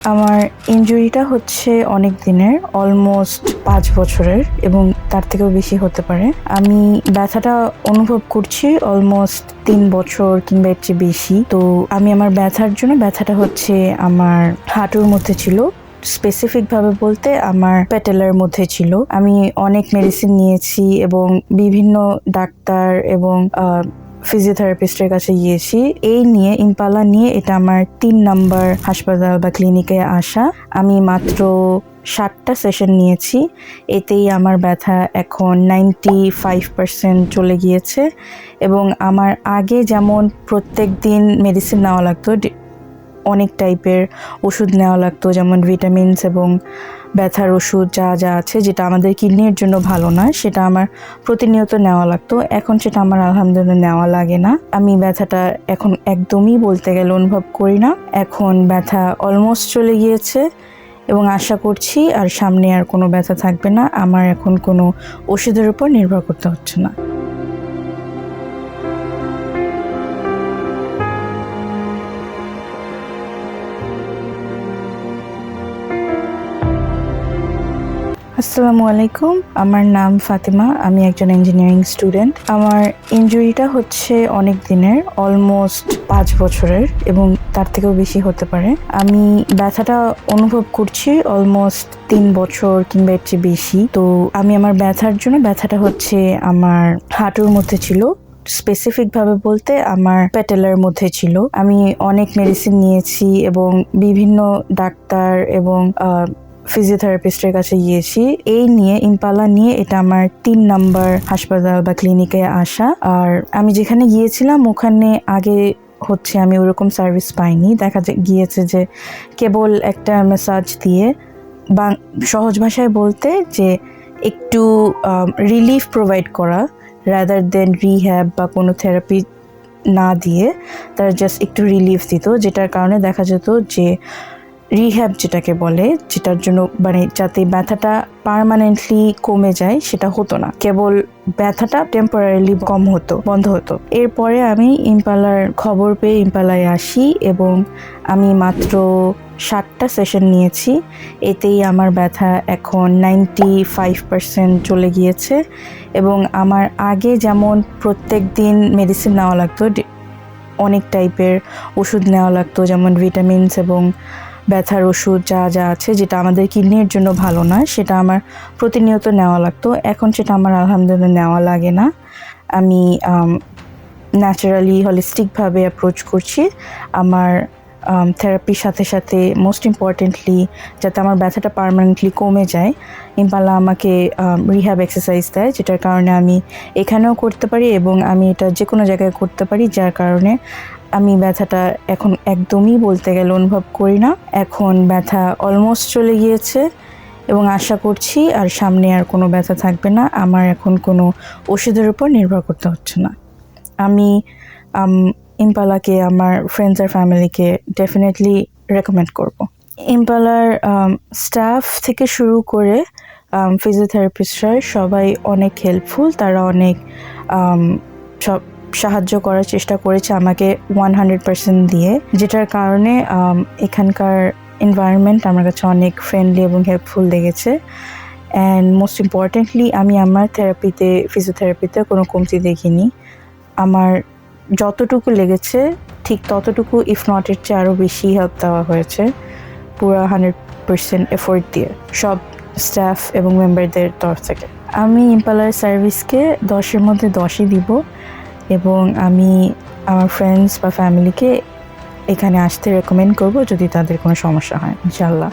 আমার ইনজুরিটা হচ্ছে অনেক দিনের, অলমোস্ট 5 বছরের এবং তার থেকেও বেশি হতে পারে। আমি ব্যথাটা অনুভব করছি অলমোস্ট 3 বছর কিংবা এর চেয়ে বেশি। তো আমি আমার ব্যথাটা হচ্ছে আমার হাঁটুর মধ্যে ছিল, স্পেসিফিকভাবে বলতে আমার প্যাটেলার মধ্যে ছিল। আমি অনেক মেডিসিন নিয়েছি এবং বিভিন্ন ডাক্তার এবং ফিজিওথেরাপিস্টের কাছে গিয়েছি। এই নিয়ে ইম্পালা নিয়ে এটা আমার 3 নাম্বার হাসপাতাল বা ক্লিনিকে আসা। আমি মাত্র 7টা সেশন নিয়েছি, এতেই আমার ব্যথা এখন 95% চলে গিয়েছে। এবং আমার আগে যেমন প্রত্যেক দিন মেডিসিন নেওয়া লাগতো, অনেক টাইপের ওষুধ নেওয়া লাগতো, যেমন ভিটামিনস এবং ব্যথার ওষুধ যা আছে, যেটা আমাদের কিডনির জন্য ভালো না, সেটা আমার প্রতিনিয়ত নেওয়া লাগতো। এখন সেটা আমার আলহামদুলিল্লাহ নেওয়া লাগে না। আমি ব্যথাটা এখন একদমই বলতে গেলে অনুভব করি না। এখন ব্যথা অলমোস্ট চলে গিয়েছে এবং আশা করছি আর সামনে আর কোনো ব্যথা থাকবে না। আমার এখন কোনো ওষুধের উপর নির্ভর করতে হচ্ছে না। আসসালামু আলাইকুম, আমার নাম ফাতেমা, আমি একজন ইঞ্জিনিয়ারিং স্টুডেন্ট। আমার ইনজুরিটা হচ্ছে অনেক দিনের, অলমোস্ট 5 বছরের এবং তার থেকেও বেশি হতে পারে। আমি ব্যথাটা অনুভব করছি অলমোস্ট 3 বছর কিংবা এর চেয়ে বেশি। তো আমি আমার ব্যথাটা হচ্ছে আমার হাঁটুর মধ্যে ছিল, স্পেসিফিকভাবে বলতে আমার প্যাটেলার মধ্যে ছিল। আমি অনেক মেডিসিন নিয়েছি এবং বিভিন্ন ডাক্তার এবং ফিজিওথেরাপিস্টের কাছে গিয়েছি। এই নিয়ে ইম্পালা নিয়ে এটা আমার 3 নাম্বার হাসপাতাল বা ক্লিনিকে আসা। আর আমি যেখানে গিয়েছিলাম ওখানে আগে হচ্ছে আমি ওরকম সার্ভিস পাইনি। দেখা গিয়েছে যে কেবল একটা ম্যাসাজ দিয়ে, বা সহজ ভাষায় বলতে যে একটু রিলিফ প্রোভাইড করা, রাদার দেন রিহ্যাব বা কোনো থেরাপি না দিয়ে তারা জাস্ট একটু রিলিফ দিত, যেটার কারণে দেখা যেত যে রিহ্যাব যেটাকে বলে, যেটার জন্য মানে যাতে ব্যথাটা পার্মানেন্টলি কমে যায়, সেটা হতো না, কেবল ব্যথাটা টেম্পোরারিলি বন্ধ হতো। এরপরে আমি ইম্পালার খবর পেয়ে ইম্পালায় আসি এবং আমি মাত্র 7টা সেশন নিয়েছি, এতেই আমার ব্যথা এখন 95% চলে গিয়েছে। এবং আমার আগে যেমন প্রত্যেক দিন মেডিসিন নেওয়া লাগতো, অনেক টাইপের ওষুধ নেওয়া লাগতো, যেমন ভিটামিনস এবং ব্যথার ওষুধ যা আছে, যেটা আমাদের কিডনির জন্য ভালো না, সেটা আমার প্রতিনিয়ত নেওয়া লাগতো। এখন সেটা আমার আলহামদুলিল্লাহ নেওয়া লাগে না। আমি ন্যাচারালি হলিস্টিকভাবে অ্যাপ্রোচ করছি আমার থেরাপির সাথে সাথে। মোস্ট ইম্পর্টেন্টলি যাতে আমার ব্যথাটা পার্মানেন্টলি কমে যায়, ইম্পালা আমাকে রিহ্যাব এক্সারসাইজ দেয়, যেটার কারণে আমি এখানেও করতে পারি এবং আমি এটা যে কোনো জায়গায় করতে পারি, যার কারণে আমি ব্যথাটা এখন একদমই বলতে গেলে অনুভব করি না। এখন ব্যথা অলমোস্ট চলে গিয়েছে এবং আশা করছি আর সামনে আর কোনো ব্যথা থাকবে না। আমার এখন কোনো ওষুধের উপর নির্ভর করতে হচ্ছে না। আমি ইম্পালাকে আমার ফ্রেন্ডস আর ফ্যামিলিকে ডেফিনেটলি রেকমেন্ড করব। ইম্পালার স্টাফ থেকে শুরু করে ফিজিওথেরাপিস্টরা সবাই অনেক হেল্পফুল। তারা অনেক সাহায্য করার চেষ্টা করেছে আমাকে 100% দিয়ে, যেটার কারণে এখানকার এনভায়রনমেন্ট আমার কাছে অনেক ফ্রেন্ডলি এবং হেল্পফুল লেগেছে। অ্যান্ড মোস্ট ইম্পর্টেন্টলি আমি আমার ফিজিওথেরাপিতে কোনো কমতি দেখিনি। আমার যতটুকু লেগেছে ঠিক ততটুকু, ইফ নট এর চেয়ে আরও বেশি হেল্প দেওয়া হয়েছে, পুরো 100% এফোর্ট দিয়ে সব স্টাফ এবং মেম্বারদের তরফ থেকে। আমি ইম্পালার সার্ভিসকে 10-এর মধ্যে 10ই দিব এবং আমি আমার ফ্রেন্ডস বা ফ্যামিলিকে এখানে আসতে রেকমেন্ড করব যদি তাদের কোনো সমস্যা হয়, ইনশাআল্লাহ।